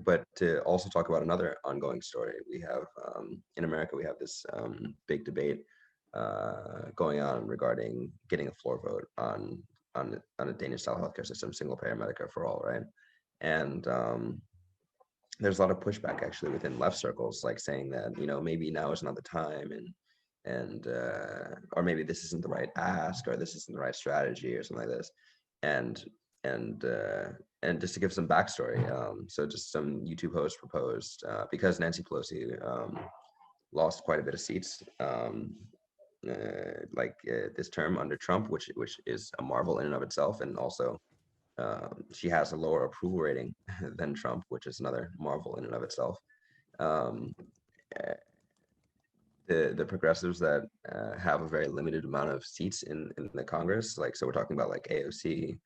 but to also talk about another ongoing story, we have in America, we have this big debate going on regarding getting a floor vote on a Danish style healthcare system, single payer Medicare for all, right? And there's a lot of pushback actually within left circles, like saying that, you know, maybe now is not the time, and or maybe this isn't the right ask, or this isn't the right strategy, or something like this. And and just to give some backstory, so just some YouTube hosts proposed, because Nancy Pelosi lost quite a bit of seats this term under Trump, which is a marvel in and of itself, and also she has a lower approval rating than Trump, which is another marvel in and of itself. Um, eh, the progressives that have a very limited amount of seats in the Congress, like, so we're talking about like AOC,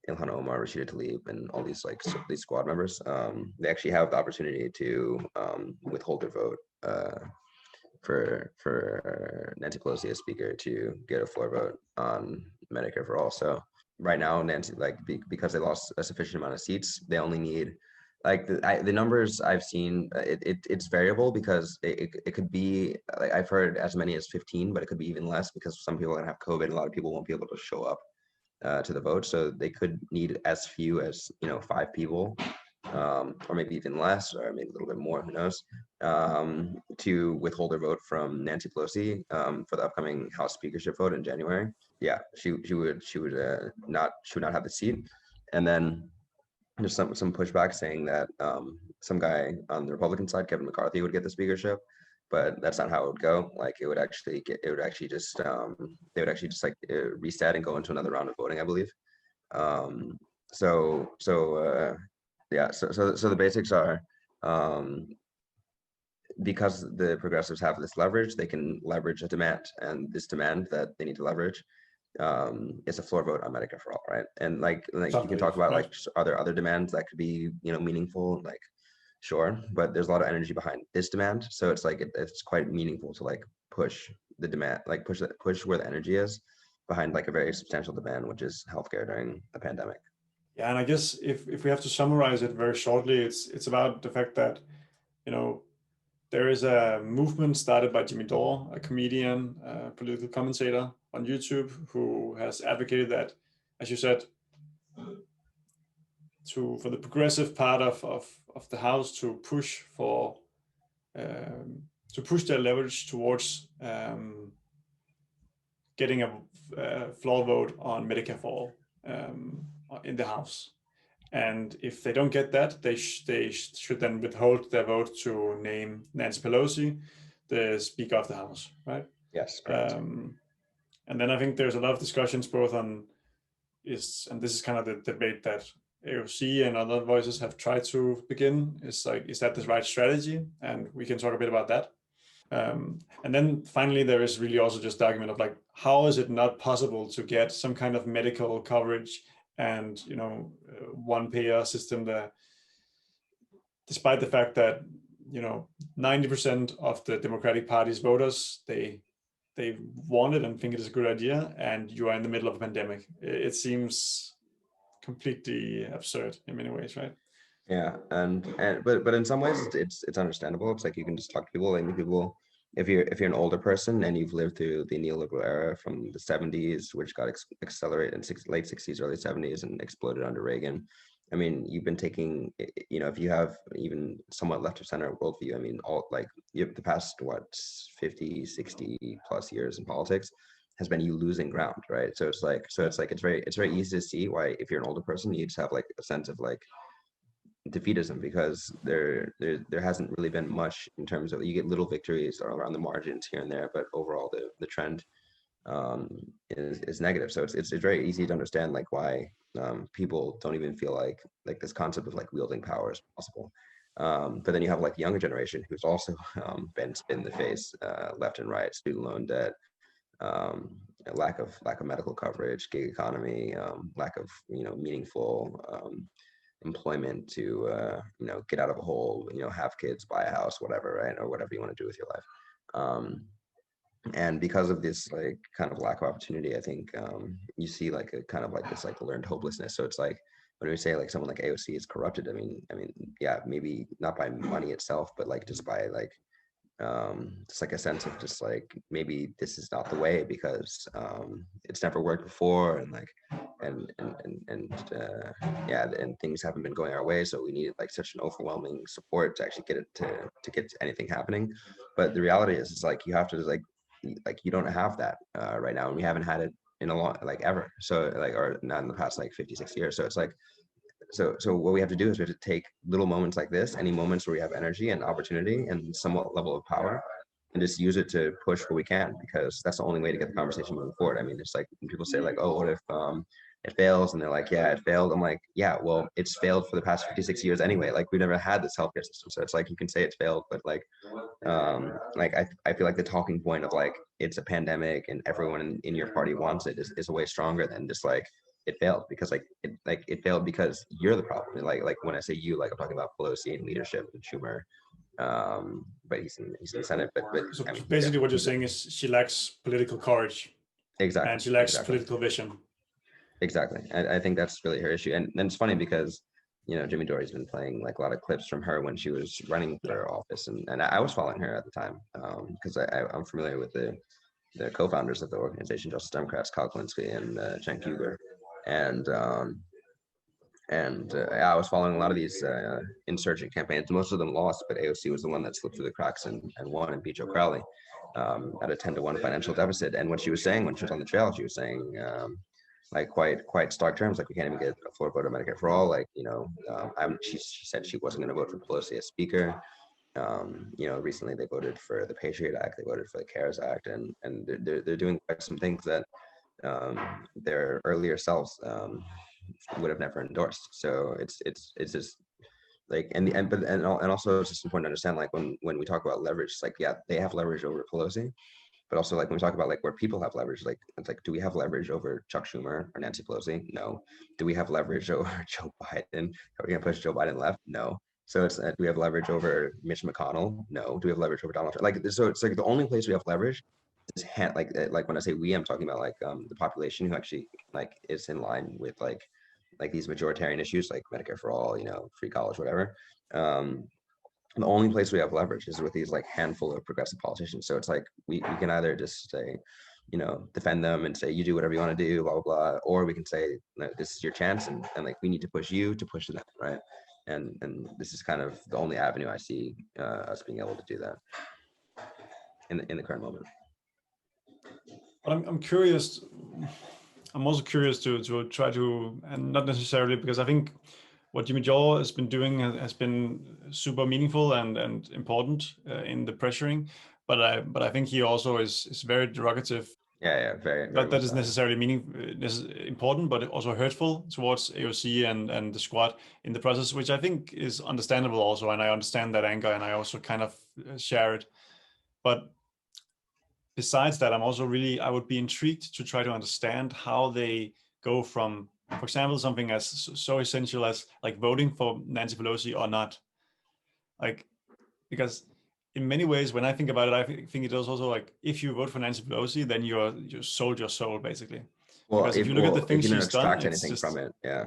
Ilhan Omar, Rashida Tlaib, and all these these squad members, they actually have the opportunity to withhold their vote for Nancy Pelosi as Speaker to get a floor vote on Medicare for all. So right now, Nancy, like, because they lost a sufficient amount of seats, they only need, like, the numbers I've seen, it's variable, because it could be, like, I've heard as many as 15, but it could be even less, because some people are gonna have COVID and a lot of people won't be able to show up to the vote. So they could need as few as, you know, 5 people, or maybe even less, or maybe a little bit more, who knows, to withhold their vote from Nancy Pelosi for the upcoming House speakership vote in January. Yeah, she would not have the seat. And then there's some pushback saying that some guy on the Republican side, Kevin McCarthy, would get the speakership, but that's not how it would go. Like, it would actually just they would actually just like reset and go into another round of voting, I believe. Um, yeah, so the basics are, um, because the progressives have this leverage, they can leverage a demand, and this demand that they need to leverage is a floor vote on Medicare for all, right? And like you can talk about, like, are there other demands that could be, you know, meaningful? Like, sure, but there's a lot of energy behind this demand, so it's like it's quite meaningful to like push the demand, like push where the energy is behind like a very substantial demand, which is healthcare during a pandemic. Yeah, and I guess if we have to summarize it very shortly, it's about the fact that, you know, there is a movement started by Jimmy Dore, a comedian, political commentator on YouTube, who has advocated that, as you said, for the progressive part of the House to push for to push their leverage towards getting a floor vote on Medicare for all in the House. And if they don't get that, they should then withhold their vote to name Nancy Pelosi the Speaker of the House, right? Yes, correct. And then I think there's a lot of discussions both on and this is kind of the debate that AOC and other voices have tried to begin, is like, is that the right strategy? And we can talk a bit about that. And then finally, there is really also just the argument of, like, how is it not possible to get some kind of medical coverage and, you know, one payer system that, despite the fact that, you know, 90% of the Democratic Party's voters, they want it and think it is a good idea, and you are in the middle of a pandemic. It seems completely absurd in many ways, right? Yeah, but in some ways it's understandable. It's like you can just talk to people. Like, people, if you're an older person and you've lived through the neoliberal era from the 70s, which got accelerated in late 60s, early 70s, and exploded under Reagan. I mean, you've been taking, you know, if you have even somewhat left of center worldview, I mean, all, like, you have the past, what, 50, 60 plus years in politics has been you losing ground, right? So it's very easy to see why, if you're an older person, you just have like a sense of like defeatism, because there hasn't really been much in terms of, you get little victories around the margins here and there, but overall the trend is negative. So it's very easy to understand like why people don't even feel like this concept of like wielding power is possible. But then you have like the younger generation who's also been in the face left and right: student loan debt, um, lack of medical coverage, gig economy, lack of, you know, meaningful employment to you know, get out of a hole, you know, have kids, buy a house, whatever, right? Or whatever you want to do with your life. And because of this like kind of lack of opportunity, I think you see like a kind of like this like learned hopelessness. So it's like when we say like someone like AOC is corrupted, I mean, yeah, maybe not by money itself, but like just by like just like a sense of just like maybe this is not the way because it's never worked before, and like yeah, and things haven't been going our way, so we needed like such an overwhelming support to actually get it to get anything happening. But the reality is it's like you have to like you don't have that right now, and we haven't had it in a long like ever, so like, or not in the past like 50, 60 years. So it's like so what we have to do is we have to take little moments like this, any moments where we have energy and opportunity and somewhat level of power, and just use it to push where we can, because that's the only way to get the conversation moving forward. I mean, it's like when people say like, oh, what if it fails, and they're like, yeah, it failed. I'm like, yeah, well, it's failed for the past 56 years anyway. Like, we never had this healthcare system, so it's like you can say it's failed, but like I feel like the talking point of like it's a pandemic and everyone in your party wants it is a way stronger than just like it failed because like it failed because you're the problem. Like when I say you, like I'm talking about Pelosi and leadership and Schumer, but he's in the Senate. But So I mean, yeah, basically what you're saying is she lacks political courage exactly, and she lacks exactly, political vision. exactly. I think that's really her issue, and it's funny because Jimmy Dore's been playing like a lot of clips from her when she was running for office, and I was following her at the time because I'm familiar with the co-founders of the organization, Justice Democrats, Kyle Kalinske and Cenk Uygur, and I was following a lot of these insurgent campaigns. Most of them lost, but AOC was the one that slipped through the cracks and won and beat Joe Crowley at a 10-1 financial deficit. And what she was saying when she was on the trail, she was saying like quite stark terms, like we can't even get a floor vote of Medicare for all. Like she said she wasn't going to vote for Pelosi as speaker. Recently they voted for the Patriot Act, they voted for the CARES Act, and they're doing quite some things that their earlier selves would have never endorsed. So it's just like and also it's just important to understand like when we talk about leverage, it's like yeah, they have leverage over Pelosi, but also like when we talk about like where people have leverage, like it's like, do we have leverage over Chuck Schumer or Nancy Pelosi? No. Do we have leverage over Joe Biden? Are we gonna push Joe Biden left? No. So it's do we have leverage over Mitch McConnell? No. Do we have leverage over Donald Trump? Like so, it's like the only place we have leverage is like when I say we, I'm talking about like the population who actually like is in line with like these majoritarian issues like Medicare for all, free college, whatever. Um, the only place we have leverage is with these like handful of progressive politicians. So it's like we can either just say, defend them and say you do whatever you want to do, blah blah blah, or we can say no, this is your chance, and like we need to push you to push them, right? And this is kind of the only avenue I see us being able to do that in the current moment. But I'm curious. I'm also curious to try to, and not necessarily because I think what Jimmy Dore has been doing has been super meaningful and important in the pressuring, but I think he also is very derogative. Yeah, very, very Not that much is so. necessarily important, but also hurtful towards AOC and the squad in the process, which I think is understandable also, and I understand that anger, and I also kind of share it. But besides that, I would be intrigued to try to understand how they go from, for example, something as so essential as like voting for Nancy Pelosi or not. Like, because in many ways, when I think about it, I think it is also like if you vote for Nancy Pelosi, then you sold your soul basically. Well, Because if you look at the if things you don't she's done, extract it's anything just from it, yeah,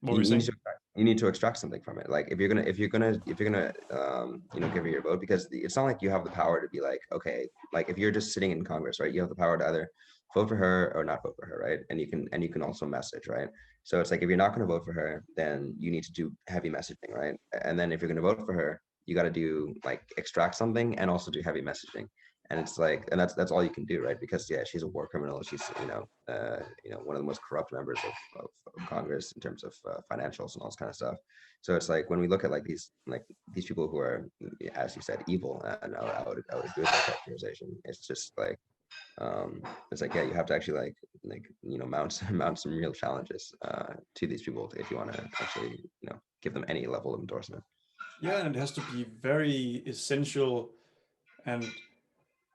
what you, we're you need saying. to you need to extract something from it. Like if you're gonna give her your vote, because it's not like you have the power to be like, okay, like if you're just sitting in Congress, right, you have the power to either vote for her or not vote for her, right? And you can also message, right? So it's like if you're not going to vote for her, then you need to do heavy messaging, right? And then if you're going to vote for her, you got to do like extract something and also do heavy messaging. And it's like, and that's all you can do, right? Because yeah, she's a war criminal. She's one of the most corrupt members of Congress in terms of financials and all this kind of stuff. So it's like when we look at like these people who are, as you said, evil, and I would agree with that characterization. It's just like it's like yeah, you have to actually mount some real challenges to these people if you want to actually give them any level of endorsement. Yeah, and it has to be very essential and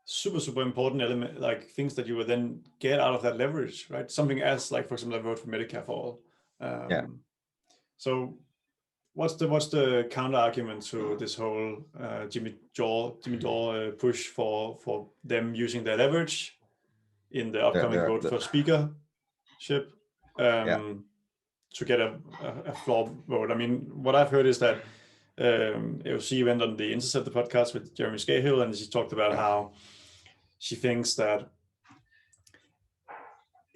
super important element, like things that you will then get out of that leverage, right? Something as like, for example, I vote for Medicare for all. Yeah. So what's the counter argument to this whole Jimmy Dore push for them using their leverage in the upcoming vote for speakership? Yeah. to get a floor vote. I mean, what I've heard is that AOC went on the Intercept podcast with Jeremy Scahill, and she talked about how she thinks that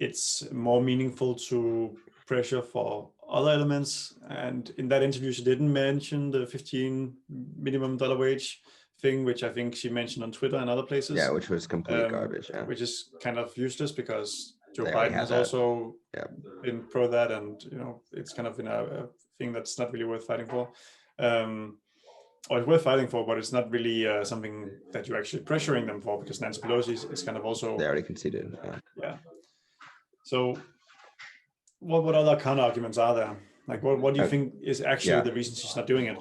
it's more meaningful to pressure for other elements. And in that interview, she didn't mention the 15 minimum dollar wage thing, which I think she mentioned on Twitter and other places. Yeah, which was complete garbage. Yeah. Which is kind of useless because Joe They already Biden had has that. also Yeah. been pro that, and it's kind of a thing that's not really worth fighting for. Or it's worth fighting for, but it's not really something that you're actually pressuring them for, because Nancy Pelosi is kind of also. They already conceded. Yeah. So, what other counter arguments are there? Like, what do you think is actually the reason she's not doing it?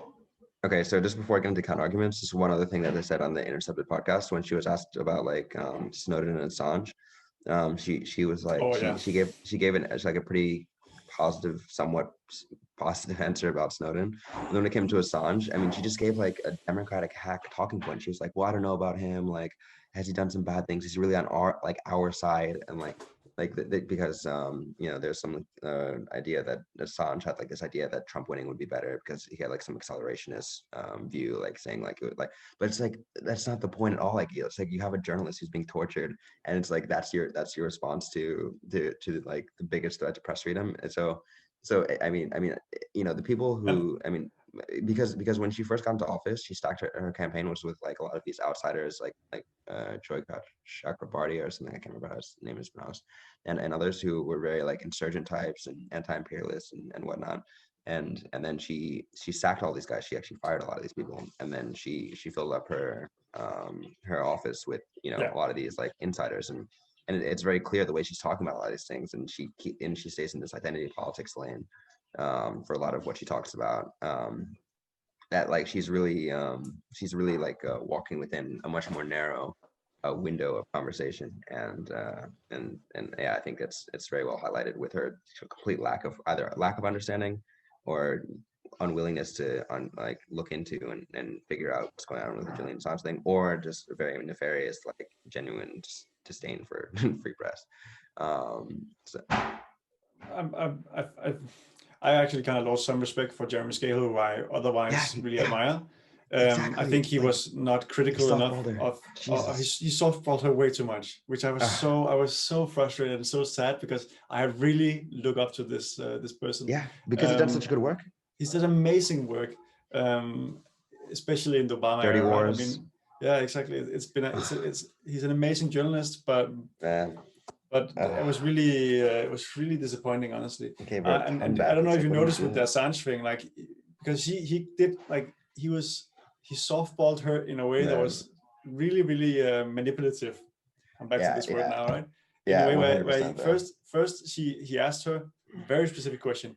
Okay, so just before I get into counter arguments, just one other thing that they said on the Intercepted podcast when she was asked about like Snowden and Assange, she was like, she gave a pretty positive, somewhat positive answer about Snowden. And when it came to Assange, I mean, she just gave like a Democratic hack talking point. She was like, well, I don't know about him. Like, has he done some bad things? He's really on our side, and because there's some idea that Assange had like this idea that Trump winning would be better because he had like some accelerationist view, like saying like it would like, but it's like that's not the point at all. Like it's like you have a journalist who's being tortured, and it's like that's your response to like the biggest threat to press freedom. And so I mean the people who because when she first got into office, she stacked her campaign was with like a lot of these outsiders like Joy Chakrabarty or something, I can't remember how his name is pronounced, and others who were very like insurgent types and anti-imperialists and whatnot. And then she sacked all these guys. She actually fired a lot of these people, and then she filled up her office with a lot of these like insiders, and it's very clear the way she's talking about a lot of these things, and she stays in this identity politics lane for a lot of what she talks about. That like she's really like walking within a much more narrow window of conversation, and I think it's very well highlighted with her complete lack of understanding or unwillingness to look into and figure out what's going on with the Julian Assange thing, or just a very nefarious like genuine disdain for free press. I actually kind of lost some respect for Jeremy Scahill, who I otherwise really admire. Exactly. I think he was not critical enough of. He softballed her way too much, which I was so frustrated and so sad, because I really look up to this person. Yeah, because he's done such good work. He's done amazing work, especially in the Obama Dirty era. Wars. I mean, yeah, exactly. He's an amazing journalist, but. But it was really disappointing, honestly. Okay, and I don't know if you noticed with the Assange thing, like, because he did like he softballed her in a way that was really manipulative. I'm back to this word now, right? In a way where first he asked her a very specific question: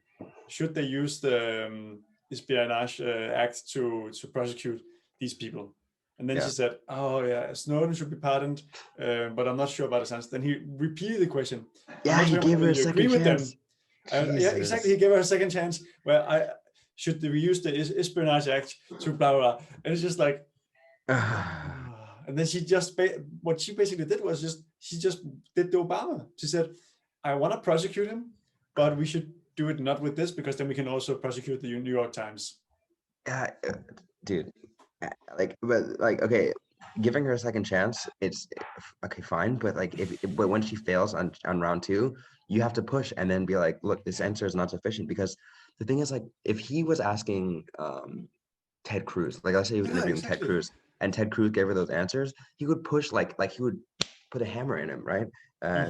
should they use the Espionage Act to prosecute these people? And then she said, "Oh yeah, Snowden should be pardoned, but I'm not sure about Assange." Then he repeated the question. Yeah, he gave her a second chance. Yeah, exactly. He gave her a second chance. Where should we use the Espionage Act to blah blah? And it's just like, and then what she basically did was she just did the Obama. She said, "I want to prosecute him, but we should do it not with this, because then we can also prosecute the New York Times." Dude. Okay, giving her a second chance, it's okay, fine, but like but when she fails on round 2, you have to push and then be like, look, this answer is not sufficient. Because the thing is, like, if he was asking Ted Cruz, like let's say he was interviewing Ted Cruz, and Ted Cruz gave her those answers, he would push like he would put a hammer in him, right?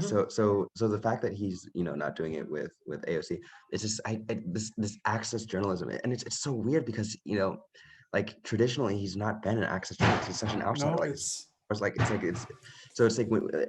So the fact that he's not doing it with AOC, it's just this access journalism, and it's so weird because like traditionally he's not been an access journalist. He's such an outsider.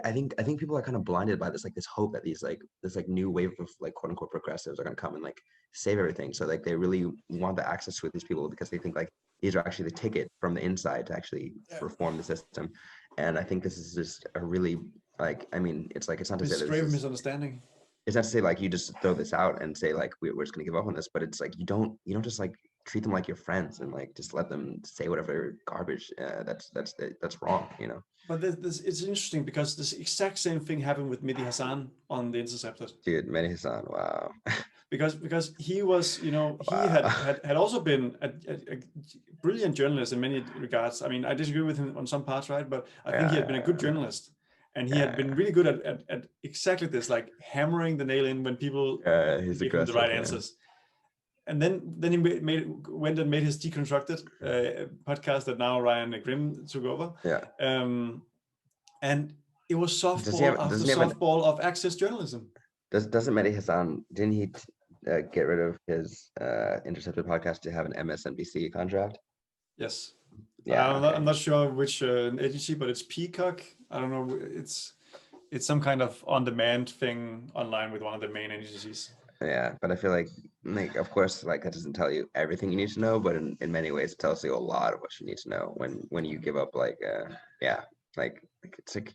I think people are kind of blinded by this hope that this new wave of like quote unquote progressives are going to come and like save everything. So like they really want the access with these people because they think like these are actually the ticket from the inside to actually reform the system. And I think this is just a really it's not to say that grave misunderstanding. It's not to say like you just throw this out and say like we're just going to give up on this, but it's like you don't just like treat them like your friends and like just let them say whatever garbage that's wrong, But it's interesting because this exact same thing happened with Mehdi Hasan on The Intercepted. Dude, Mehdi Hasan, wow. because he was, he had also been a brilliant journalist in many regards. I mean, I disagree with him on some parts, right? But I think he had been a good journalist, and he had been really good at exactly this, like hammering the nail in when people give him the right answers. And then he went and made his Deconstructed podcast that now Ryan Grimm took over. Yeah. And it was softball after softball of access journalism. Doesn't Mehdi Hassan, didn't he get rid of his Intercepted podcast to have an MSNBC contract? Yes. Yeah. I'm not sure which agency, but it's Peacock. I don't know. It's some kind of on-demand thing online with one of the main agencies. Yeah, but I feel like of course, like that doesn't tell you everything you need to know, but in many ways it tells you a lot of what you need to know when you give up like it's like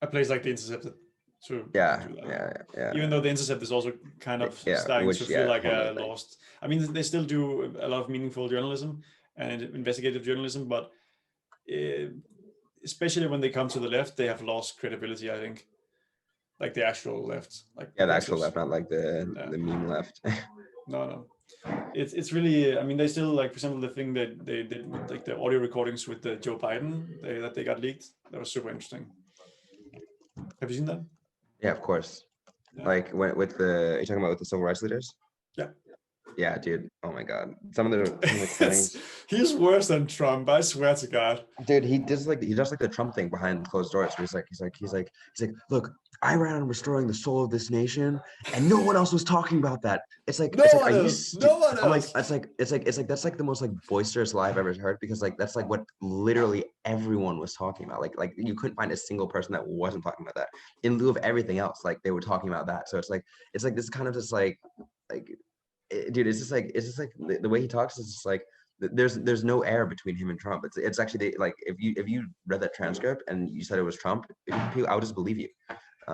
a place like the Intercepted. Yeah. Even though the Intercept is also kind of starting to feel like lost. I mean, they still do a lot of meaningful journalism and investigative journalism, but especially when they come to the left, they have lost credibility, I think. Like the actual left. Like the actual left, not like the meme left. No. It's really, I mean, they still, like, for example, the thing that they did with like the audio recordings with the Joe Biden that they got leaked, that was super interesting. Have you seen that? Yeah, of course. Yeah. Like are you talking about with the civil rights leaders? Yeah. Yeah, dude. Oh my God. Some of the things. He's worse than Trump. I swear to God. Dude, he does like the Trump thing behind closed doors. Where he's like, look, I ran on restoring the soul of this nation, and no one else was talking about that. It's like no one else. I'm like, it's like that's like the most like boisterous lie I've ever heard, because like that's like what literally everyone was talking about. Like you couldn't find a single person that wasn't talking about that. In lieu of everything else, like they were talking about that. So it's like this kind of just like dude, it's just like the way he talks is just like there's no air between him and Trump. It's actually like if you read that transcript and you said it was Trump, I would just believe you. I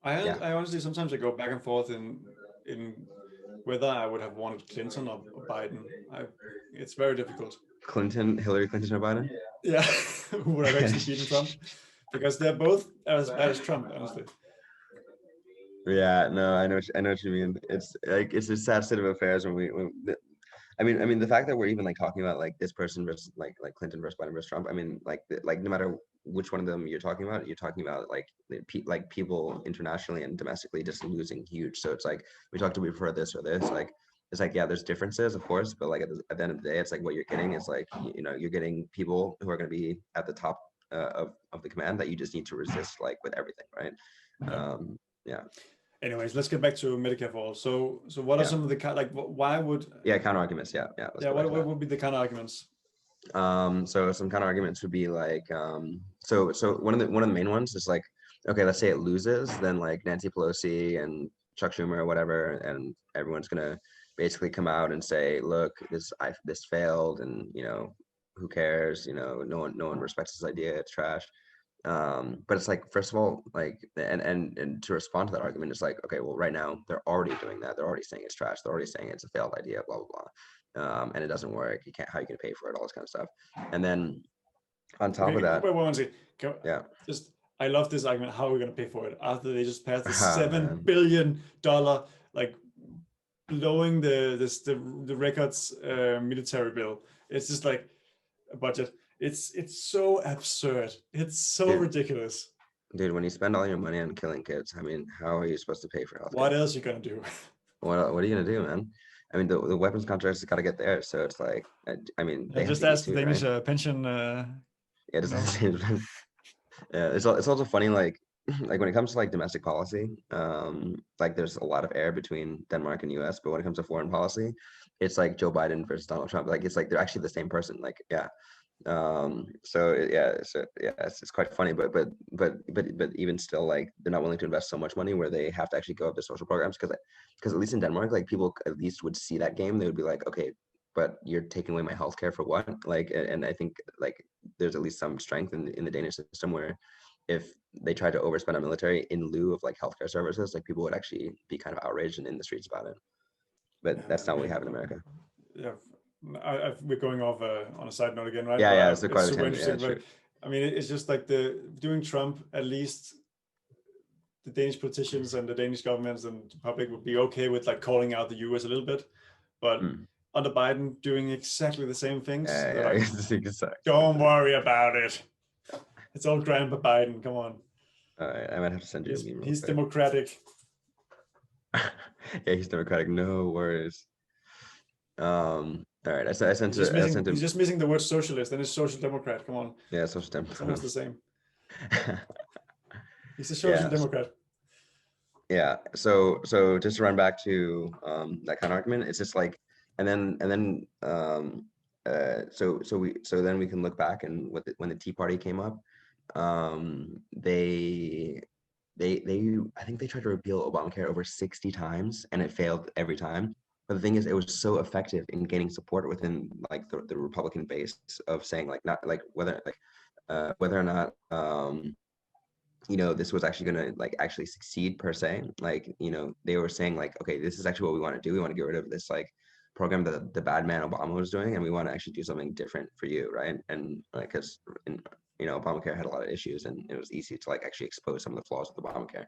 honestly sometimes I go back and forth in whether I would have wanted Clinton or Biden. It's very difficult. Hillary Clinton or Biden? Yeah, who would have actually beaten Trump? Because they're both as bad as Trump, honestly. Yeah, no, I know what you mean. It's like it's a sad state of affairs I mean the fact that we're even like talking about like this person versus like Clinton versus Biden versus Trump. I mean like no matter which one of them you're talking about like people internationally and domestically just losing huge. So it's like we talked about before this or this, like it's like, yeah, there's differences of course, but like at the end of the day, it's like what you're getting is like, you're getting people who are going to be at the top of the command that you just need to resist like with everything, right? Yeah. Anyways, let's get back to Medicare for all. So what are some of the why would counter arguments? What would be the counter arguments? So some counter arguments would be like so one of the main ones is like, okay, let's say it loses, then like Nancy Pelosi and Chuck Schumer or whatever, and everyone's gonna basically come out and say, look, this failed, and who cares? No one respects this idea. It's trash. But it's like, first of all, like, and to respond to that argument, it's like, okay, well, right now they're already doing that. They're already saying it's trash. They're already saying it's a failed idea, blah, blah, blah. And it doesn't work. How you can pay for it, all this kind of stuff. And then on top of that, wait, one second. I love this argument. How are we going to pay for it after they just passed the $7 billion, like blowing the records military bill? It's just like a budget. It's so absurd. It's so ridiculous. Dude, when you spend all your money on killing kids, I mean, how are you supposed to pay for healthcare? What else are you gonna do? What are you gonna do, man? I mean, the weapons contracts got to get there, so it's like, I mean, they just asked the Danish pension. Yeah, it's also funny, like when it comes to like domestic policy, like there's a lot of air between Denmark and US, but when it comes to foreign policy, it's like Joe Biden versus Donald Trump. Like it's like they're actually the same person. Like it's quite funny, but even still, like they're not willing to invest so much money where they have to actually go up to social programs, because at least in Denmark, like people at least would see that game. They would be like, okay, but you're taking away my healthcare for what? Like, and I think like there's at least some strength in the Danish system where if they tried to overspend on military in lieu of like healthcare services, like people would actually be kind of outraged and in the streets about it. But that's not what we have in America. Yeah. We're going off on a side note again, right? Yeah, it's super interesting. But I mean, it's just like doing Trump, at least the Danish politicians and the Danish governments and the public would be okay with like calling out the US a little bit, but under Biden doing exactly the same things, they're like, don't worry about it. It's all Grandpa Biden. Come on. All right, I might have to send you a meme. He's democratic. Yeah, he's democratic. No worries. All right, I sent him. He's just missing the word socialist, and it's social democrat. Come on. Yeah, social democrat. It's almost the same. He's a social democrat. Yeah. So just to run back to that kind of argument, it's just like, and then so then we can look back and when the Tea Party came up, they I think they tried to repeal Obamacare over 60 times and it failed every time. But the thing is, it was so effective in gaining support within like the Republican base of saying like not like whether or not this was actually going to like actually succeed per se. Like, they were saying like, okay, this is actually what we want to do. We want to get rid of this like program that the bad man Obama was doing, and we want to actually do something different for you, right? And like, because Obamacare had a lot of issues, and it was easy to like actually expose some of the flaws with Obamacare.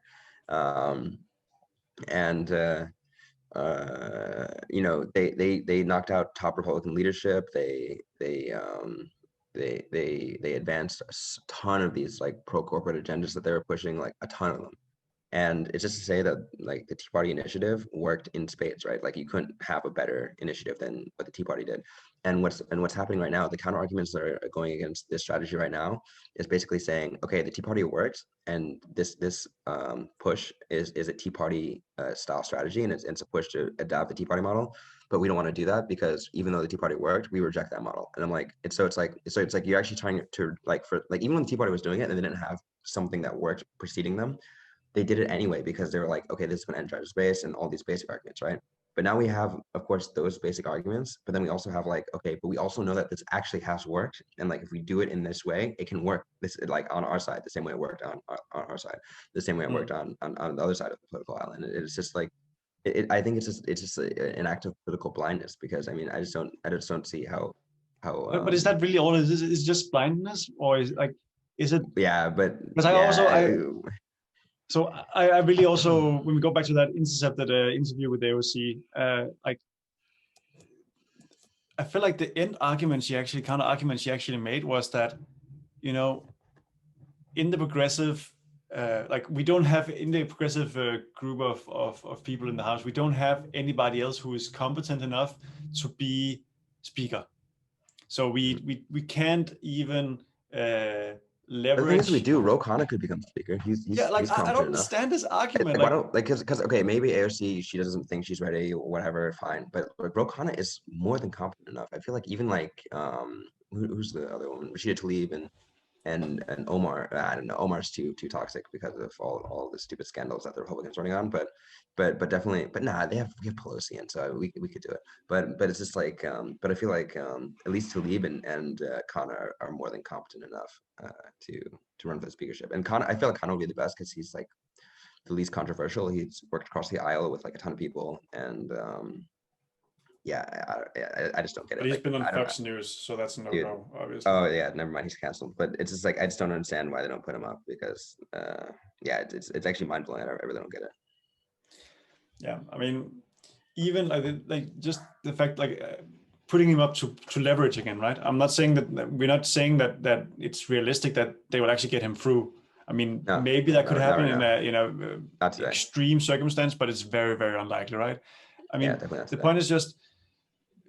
They knocked out top Republican leadership. They advanced a ton of these like pro-corporate agendas that they were pushing, like a ton of them. And it's just to say that like the Tea Party initiative worked in spades, right? Like you couldn't have a better initiative than what the Tea Party did. And what's happening right now, the counter arguments that are going against this strategy right now is basically saying, okay, the Tea Party works, and this push is a Tea Party style strategy, and it's a push to adopt the Tea Party model. But we don't want to do that because even though the Tea Party worked, we reject that model. And I'm like, it's like you're actually trying to like even when the Tea Party was doing it and they didn't have something that worked preceding them, they did it anyway because they were like, okay, this is going to end driver's base and all these basic arguments, right? But now we have, of course, those basic arguments, but then we also have like, okay, but we also know that this actually has worked, and like if we do it in this way, it can work. This like on our side, the same way it worked on our side, the same way it worked on the other side of the political aisle. And it's just like, I think it's just an act of political blindness, because I mean, I just don't see how. But is that really all? Is it just blindness, or is it? Yeah, but because So I really also, when we go back to that intercepted interview with AOC, like I feel like the counter argument she actually made was that, in the progressive, like we don't have in the progressive group of people in the House, we don't have anybody else who is competent enough to be speaker. So we can't even leverage. The thing is, we do. Ro Khanna could become speaker. He's I don't understand this argument. Why don't because okay, maybe AOC, she doesn't think she's ready or whatever, fine. But like Ro Khanna is more than competent enough. I feel like even like who's the other woman, Rashida Tlaib and Omar. I don't know. Omar's too toxic because of all the stupid scandals that the Republicans are running on. But definitely. But nah, we have Pelosi, and so we could do it. But it's just like but I feel like at least Tlaib and Khanna are more than competent enough to run for the speakership. And Khanna, I feel like Khanna will be the best because he's like the least controversial. He's worked across the aisle with like a ton of people, and yeah, I just don't get it. But he's been on Fox News, so that's a no-go, obviously. Oh yeah, never mind. He's canceled. But it's just like I just don't understand why they don't put him up, because yeah, it's actually mind blowing. I really don't get it. Yeah, I mean, even like just the fact like putting him up to leverage again, right? I'm not saying that we're not saying that it's realistic that they will actually get him through. I mean, maybe that could happen in a extreme circumstance, but it's very, very unlikely, right? I mean, the point is just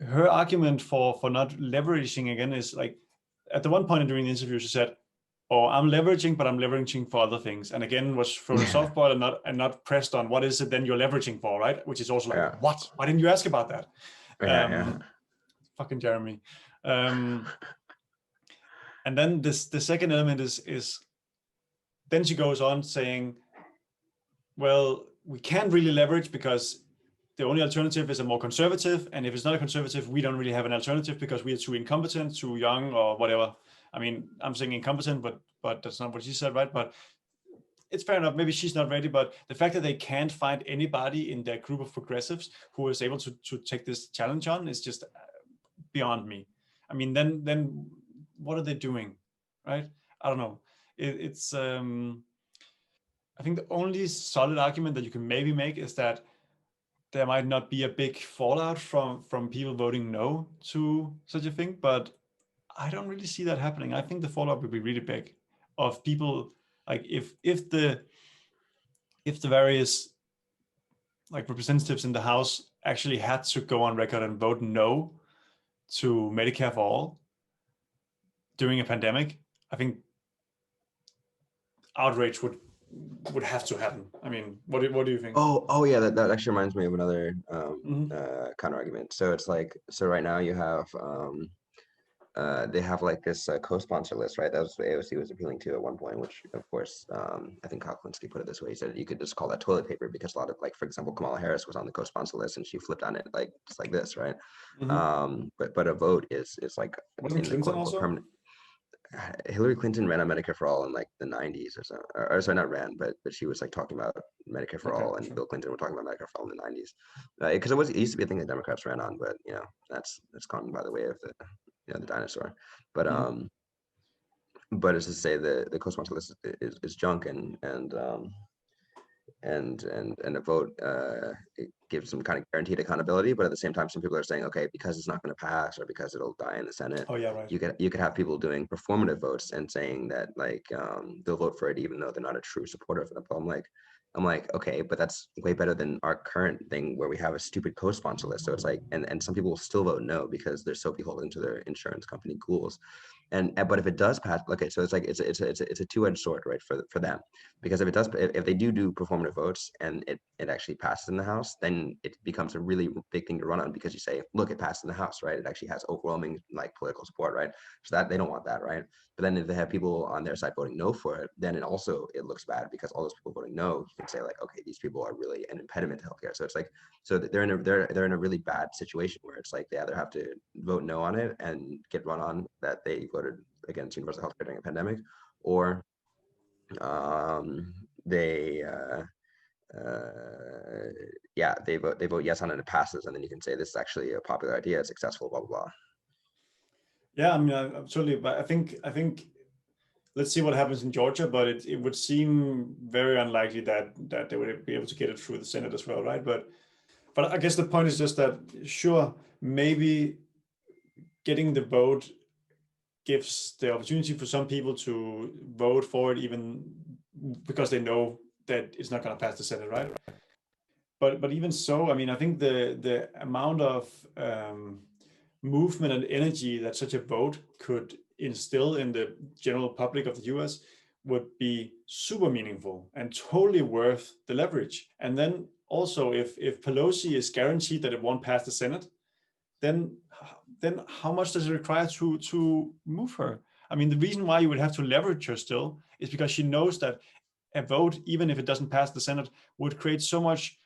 her argument for not leveraging again is like, at the one point during the interview, she said, "Oh, I'm leveraging, but I'm leveraging for other things." And again, was thrown a softball and not pressed on what is it then you're leveraging for, right? Which is also like, what? Why didn't you ask about that? Fucking Jeremy. And then the second element is then she goes on saying, well, we can't really leverage because the only alternative is a more conservative. And if it's not a conservative, we don't really have an alternative because we are too incompetent, too young, or whatever. I mean, I'm saying incompetent, but that's not what she said, right? But it's fair enough. Maybe she's not ready, but the fact that they can't find anybody in their group of progressives who is able to take this challenge on is just beyond me. I mean, then what are they doing, right? I don't know. It's I think the only solid argument that you can maybe make is that there might not be a big fallout from people voting no to such a thing, but I don't really see that happening. I think the fallout would be really big of people, like if the various like representatives in the House actually had to go on record and vote no to Medicare for all during a pandemic, I think outrage would have to happen. I mean, what do you think? Oh yeah, that actually reminds me of another Mhm. counter argument. So it's like, so right now you have they have like this co-sponsor list, right? That was what AOC was appealing to at one point, which of course, I think Kyle Klinsky put it this way. He said you could just call that toilet paper because a lot of, like, for example, Kamala Harris was on the co-sponsor list and she flipped on it like just like this, right? Mhm. But a vote is like Wasn't in the Clinton quote unquote also? permanent. Hillary Clinton ran on Medicare for all in like the 90s or so, or sorry, not ran, but she was like talking about Medicare for Okay, all, for and sure. Bill Clinton were talking about Medicare for all in the 90s, because it used to be a thing that Democrats ran on, but you know that's gone by the way of the dinosaur. But Mhm. as to say the co-sponsor list is junk, and a vote it gives some kind of guaranteed accountability, but at the same time some people are saying, okay, because it's not going to pass or because it'll die in the Senate, Oh yeah, right. you could have people doing performative votes and saying that like they'll vote for it even though they're not a true supporter of it. But I'm like, okay, but that's way better than our current thing where we have a stupid co-sponsor list. So it's like, and some people will still vote no because they're so beholden to their insurance company ghouls. And but if it does pass, okay, so it's like it's a two-edged sword, right, for them, because if they do performative votes and it actually passes in the House, then it becomes a really big thing to run on, because you say, look, it passed in the House, right? It actually has overwhelming like political support, right? So that they don't want that, right? But then if they have people on their side voting no for it, then it looks bad, because all those people voting no, you can say like, okay, these people are really an impediment to healthcare. So it's like, so they're in a really bad situation where it's like they either have to vote no on it and get run on that they voted against universal healthcare during a pandemic, or they yeah, they vote yes on it and it passes, and then you can say this is actually a popular idea, it's successful, blah blah blah. Yeah, I mean, absolutely. But I think let's see what happens in Georgia, but it would seem very unlikely that they would be able to get it through the Senate as well, right? But I guess the point is just that, sure, maybe getting the vote gives the opportunity for some people to vote for it, even because they know that it's not going to pass the Senate, right? But even so, I mean, I think the amount of movement and energy that such a vote could instill in the general public of the US would be super meaningful and totally worth the leverage. And then also, if Pelosi is guaranteed that it won't pass the Senate, then how much does it require to move her? I mean, the reason why you would have to leverage her still is because she knows that a vote, even if it doesn't pass the Senate, would create so much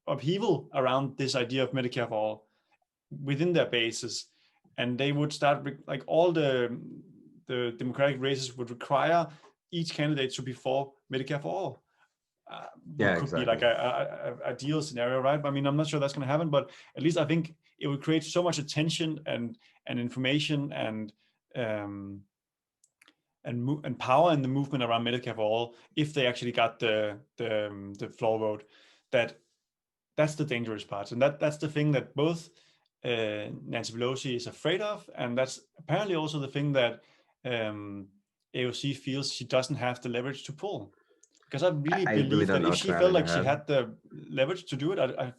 upheaval around this idea of Medicare for all within their bases, and they would start like all the Democratic races would require each candidate to be for Medicare for all. What Yeah, could be like exactly. a ideal scenario, right? I mean, I'm not sure that's going to happen, but at least I think it would create so much attention and information um, and power in the movement around Medicare for all if they actually got the floor vote. That's the dangerous part, and that's the thing that both Nancy Pelosi is afraid of, and that's apparently also the thing that AOC feels she doesn't have the leverage to pull. Because I really I really believe don't that know if what's she going on felt in her like she head. had the leverage to do it,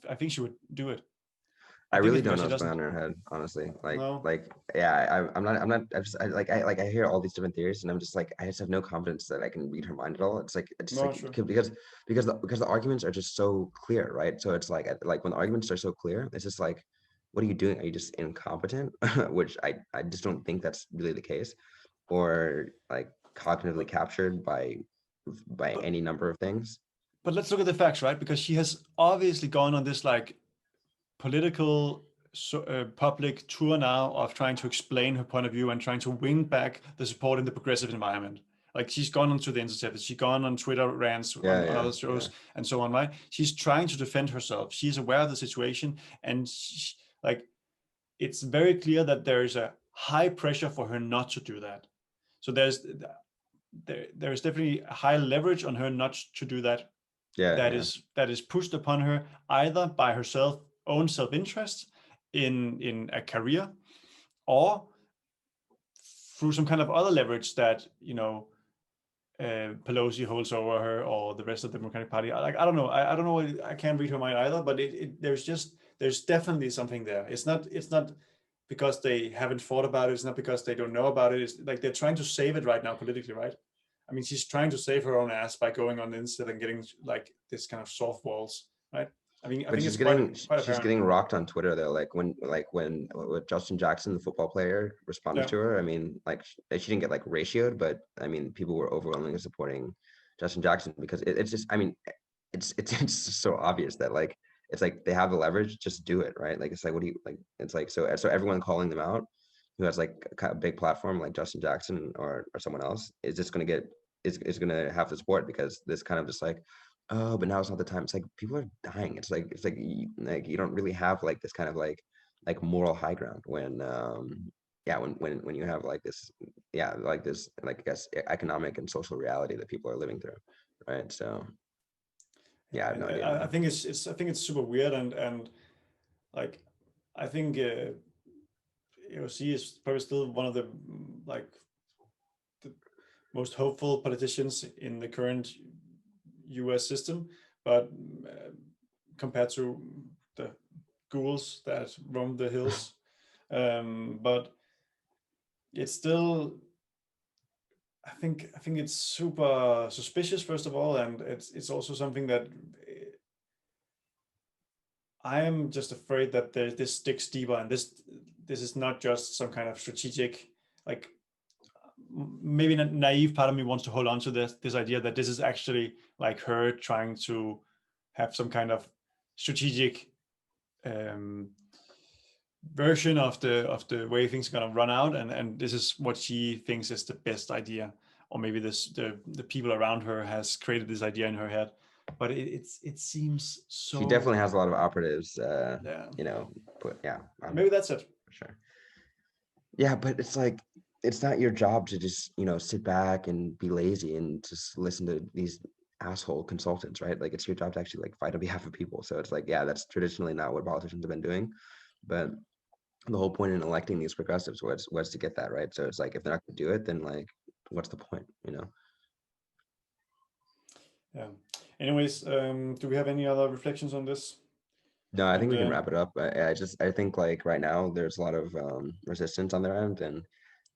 I think she would do it. I I think really it's don't because know she what's going doesn't. on in her head, honestly. No, Yeah, I'm not, I hear all these different theories, and I just have no confidence that I can read her mind at all. It's like, it's just no, like, sure. because the arguments are just so clear, right? So it's like when the arguments are so clear, it's just like, what are you doing? Are you just incompetent? Which I just don't think that's really the case, or like cognitively But captured by but any number of things. but let's look at the facts, right? Because she has obviously gone on this like political public tour now of trying to explain her point of view and trying to win back the support in the progressive environment. Like she's gone onto the intercept, she's gone on Twitter rants Yeah, on yeah, other yeah. shows and so on, right? She's trying to defend herself. She's aware of the situation, and like it's very clear that there is a high pressure for her not to do that. So there's there is definitely a high leverage on her not to do that. Yeah, That is pushed upon her either by her own self-interest in a career, or through some kind of other leverage that Pelosi holds over her, or the rest of the Democratic Party. Like, I don't know. I don't know. I can't read her mind either. But there's definitely something there. It's not because they haven't thought about it. It's not because they don't know about it. It's like they're trying to save it right now politically, right? I mean, she's trying to save her own ass by going on the internet and getting like this kind of soft walls, right? I mean, I but think she's it's quite getting apparent. rocked on Twitter though. Like when Justin Jackson, the football player, responded Yeah. to her. I mean, like she didn't get like ratioed, but I mean, people were overwhelmingly supporting Justin Jackson because it's just, I mean, it's just so obvious that like it's like they have the leverage, just do it, right? Like it's like, what do you like? It's like so everyone calling them out who has like a big platform like Justin Jackson or someone else is just going to get is going to have the support, because this kind of just like, oh, but now it's not the time. It's like people are dying. It's like you don't really have like this kind of like moral high ground when yeah, when you have like this, yeah, like this, like I guess economic and social reality that people are living through, right? So yeah, I have no idea, I man. think it's super weird, and like I think AOC is probably still one of the like the most hopeful politicians in the current U.S. system, but compared to the ghouls that roam the hills, but it's still. I think it's super suspicious, first of all, and it's also something that I am just afraid that this sticks deeper, and this is not just some kind of strategic, like maybe a naive part of me wants to hold on to this idea that this is actually like her trying to have some kind of strategic version of the way things are gonna run out, and this is what she thinks is the best idea, or maybe the people around her has created this idea in her head, but it seems so. She definitely has a lot of operatives, Yeah, but yeah, maybe that's it. for sure. Yeah, but it's like it's not your job to just sit back and be lazy and just listen to these asshole consultants, right? Like it's your job to actually like fight on behalf of people. So it's like, yeah, that's traditionally not what politicians have been doing, but the whole point in electing these progressives was to get that, right? So it's like if they're not going to do it, then like what's the point, Yeah. Anyways, do we have any other reflections on this? No, I think And we can wrap it up. I think like right now there's a lot of resistance on their end, and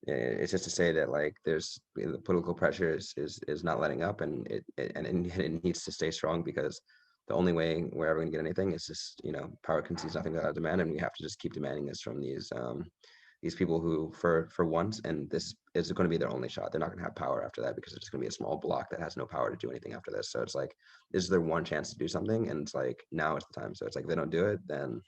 it's just to say that like there's the political pressure is not letting up, and it needs to stay strong, because the only way we're ever going to get anything is just power concedes nothing without demand, and we have to just keep demanding this from these people who for once, and this is going to be their only shot. They're not going to have power after that, because it's going to be a small block that has no power to do anything after this. So it's like this is their one chance to do something, and it's like now is the time. So it's like if they don't do it, then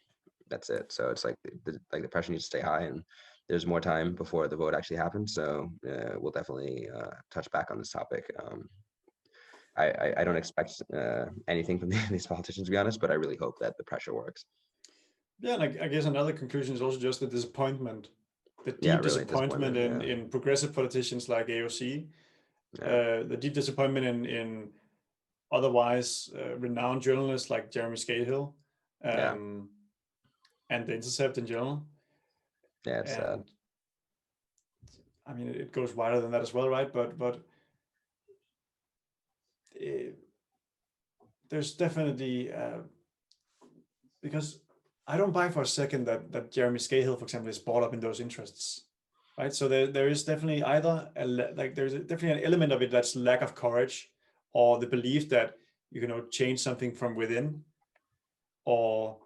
that's it. So it's like the pressure needs to stay high, and there's more time before the vote actually happens. So we'll definitely touch back on this topic. I don't expect anything from these politicians, to be honest, but I really hope that the pressure works. yeah, and I guess another conclusion is also just the disappointment, the Yeah, deep really disappointment disappointment. in progressive politicians like AOC, the deep disappointment in otherwise renowned journalists like Jeremy Scahill, Yeah, and The Intercept in general. yeah, it's sad. And I mean, it goes wider than that as well, right? But there's definitely because I don't buy for a second that Jeremy Scahill, for example, is brought up in those interests, right? So there is definitely either there's definitely an element of it that's lack of courage, or the belief that you can change something from within, or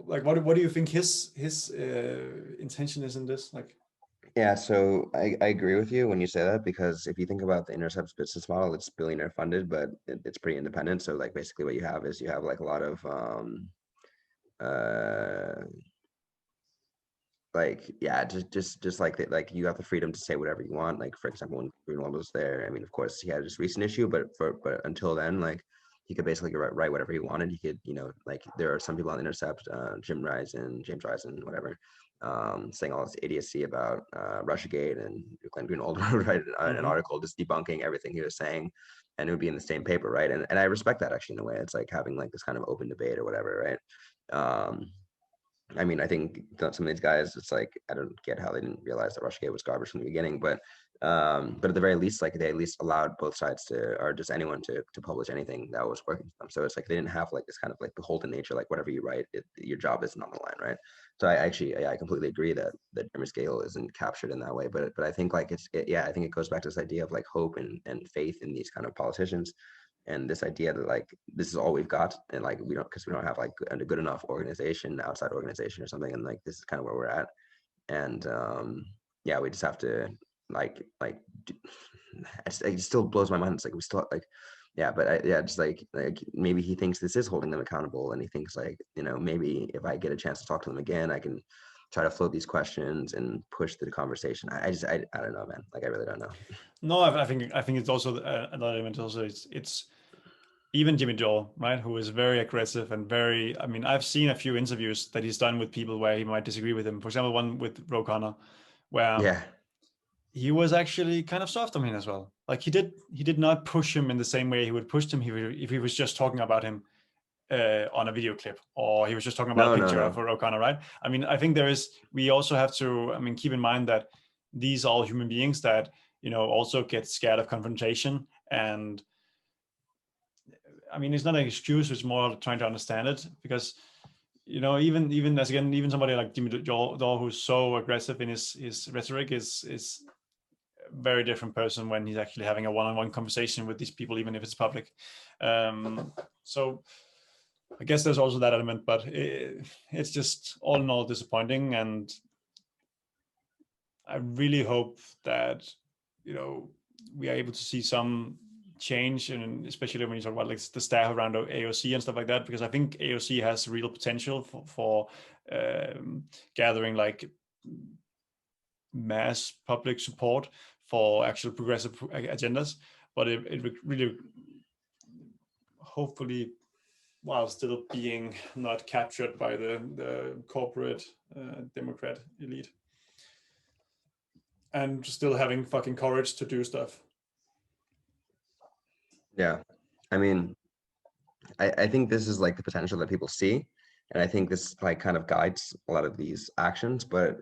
like what do you think his intention is in this? Like, Yeah, so I agree with you when you say that, because if you think about the Intercept's business model, it's billionaire funded, but it's pretty independent. So like basically what you have is you have like a lot of uh like yeah, just like you have the freedom to say whatever you want. Like for example, when Greenwald was there, I mean, of course he had this recent issue, but until then, like he could basically write whatever he wanted. He could, like there are some people on Intercept, James Risen, whatever, saying all this idiocy about Russiagate and Glenn Greenwald write an article just debunking everything he was saying, and it would be in the same paper, right? And I respect that actually in a way. It's like having like this kind of open debate or whatever, right? I mean, I think some of these guys, it's like, I don't get how they didn't realize that Russiagate was garbage from the beginning, but at the very least, like they at least allowed both sides to, or just anyone to publish anything that was working for them. So it's like they didn't have like this kind of like beholden nature, like whatever you write, your job isn't on the line, right? So I completely agree that Jeremy Scale isn't captured in that way, but I think like I think it goes back to this idea of like hope and faith in these kind of politicians. And this idea that like this is all we've got, and like we don't have like a good enough organization, outside organization or something, and like this is kind of where we're at. And yeah, we just have to it still blows my mind. It's like we still like, yeah, but just like maybe he thinks this is holding them accountable, and he thinks like, you know, maybe if I get a chance to talk to them again, I can try to float these questions and push the conversation. I don't know, man. Like I really don't know. No, I think it's also another element. Also, it's even Jimmy Dore, right, who is very aggressive and very. I mean, I've seen a few interviews that he's done with people where he might disagree with him. For example, one with Ro Connor, where Yeah. he was actually kind of soft on him as well. Like he did not push him in the same way he would push him if he was just talking about him on a video clip, or he was just talking about a picture of Ro Connor, right? I mean, I think we also have to, I mean, keep in mind that these are all human beings that, you know, also get scared of confrontation. And I mean, it's not an excuse, it's more trying to understand it, because, you know, even somebody like Jimmy Dore, who's so aggressive in his rhetoric, is a very different person when he's actually having a one-on-one conversation with these people, even if it's public. So I guess there's also that element, but it's just all in all disappointing. And I really hope that, you know, we are able to see some change, and especially when you talk about like the staff around AOC and stuff like that, because I think AOC has real potential for gathering like mass public support for actual progressive agendas, but it really, hopefully, while still being not captured by the corporate Democrat elite, and still having fucking courage to do stuff. Yeah, I mean, I think this is like the potential that people see, and I think this like kind of guides a lot of these actions. But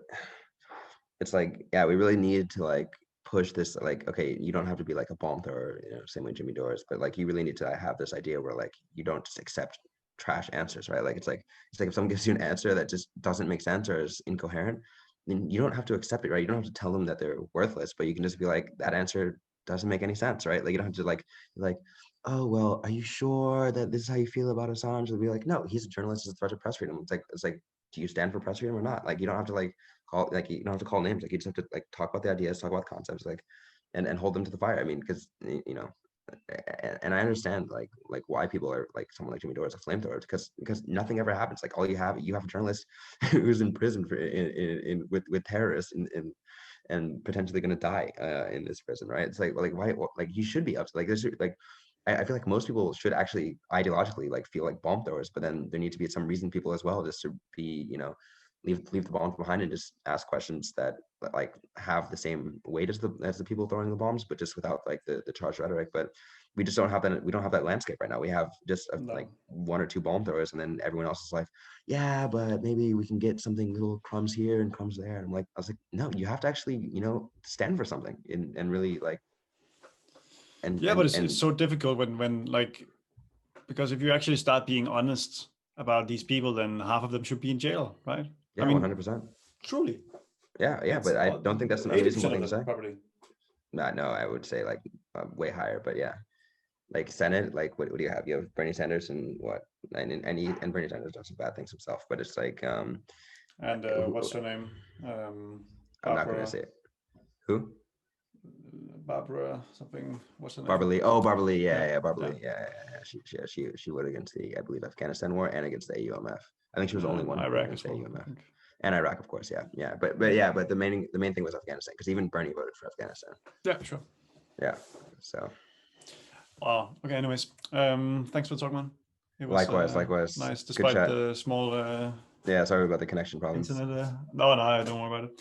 it's like, yeah, we really need to like push this. Like, okay, you don't have to be like a bomb thrower, you know, same way Jimmy Dore is, but like you really need to have this idea where like you don't just accept trash answers, right? Like it's like if someone gives you an answer that just doesn't make sense or is incoherent, then you don't have to accept it, right? You don't have to tell them that they're worthless, but you can just be like, that answer doesn't make any sense, right? Like you don't have to like, oh well, are you sure that this is how you feel about Assange? They'll be like, no, he's a journalist, it's a threat to press freedom. It's like, do you stand for press freedom or not? Like you don't have to like call, like you don't have to call names, like you just have to like talk about the ideas, talk about concepts, like and hold them to the fire. I mean, because you know, and I understand like why people are like someone like Jimmy Dore is a flamethrower, because nothing ever happens. Like all you have a journalist who's in prison for with terrorists and potentially going to die in this prison, right? It's like why, like you should be up to like there's like I feel like most people should actually ideologically like feel like bomb throwers, but then there need to be some reason people as well just to be, you know, leave the bombs behind and just ask questions that like have the same weight as the people throwing the bombs, but just without like the charged rhetoric. But we just don't have that. We don't have that landscape right now. We have just like one or two bomb throwers, and then everyone else is like, yeah, but maybe we can get something, little crumbs here and crumbs there. And I was like, no, you have to actually, you know, stand for something and really like. But it's so difficult when like, because if you actually start being honest about these people, then half of them should be in jail, right? Yeah, I mean, 100%. Truly. Yeah, but I don't think that's an unreasonable thing to say. Probably. No, I would say like way higher, but yeah, like Senate, like what do you have? You have Bernie Sanders and what, and Bernie Sanders does some bad things himself, but it's like and what's her name? I'm not gonna say it. Who? Barbara something. What's her name? Barbara Lee. Oh, Barbara Lee. Yeah, Barbara Lee. Yeah. She would against the, I believe, Afghanistan war and against the AUMF. I think she was the only one against the AUMF. And Iraq, of course. Yeah. But the main thing was Afghanistan, because even Bernie voted for Afghanistan. Yeah, sure. Yeah. So. Oh, okay. Anyways, thanks for the talk, man. It was likewise. Nice, despite the small Yeah, sorry about the connection problems. internet. No, I don't worry about it.